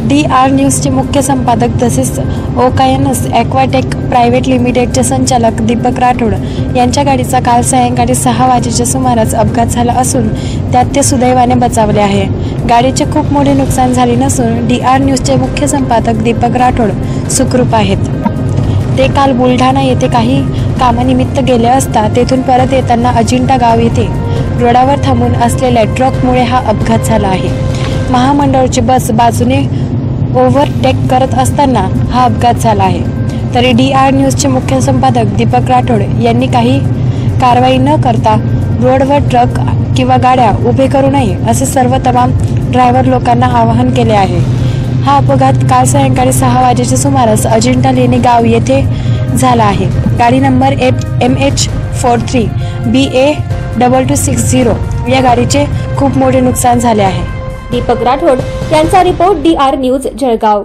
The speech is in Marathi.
DR न्यूजचे मुख्य संपादक तसेच ओकायनस ॲक्वाटेक प्रायव्हेट लिमिटेडचे संचालक दीपक राठोड यांच्या गाडीचा काल सायंकाळी 6 वाजेच्या सुमारास अपघात झाला असून त्यात ते सुदैवाने बचावले आहे। गाडीचे खूप मोठे नुकसान झाले नसून DR न्यूजचे मुख्य संपादक दीपक राठोड सुखरूप आहेत। ते काल बुलढाणा येथे काही कामानिमित्त गेले असता तेथून परत येताना अजिंठा गाव येथे रोडावर थांबून असलेल्या ट्रकमुळे हा अपघात झाला आहे। महामंडळाची बस बाजूने ओव्हरटेक करत असताना हा अपघात झाला आहे। तरी DR न्यूजचे मुख्य संपादक दीपक राठोड यांनी काही कारवाई न करता रोडवर ट्रक किंवा गाड्या उभे करू नये असे सर्व तमाम ड्रायव्हर लोकांना आवाहन केले आहे। हा अपघात काल सायंकाळी 6 वाजेच्या सुमारास अजिंठा लेणी गाव येथे झाला आहे। गाडी नंबर MH43 BA2260 या गाडीचे खूप मोठे नुकसान झाले आहे। दीपक राठोड यांचा रिपोर्ट DR न्यूज जळगाव।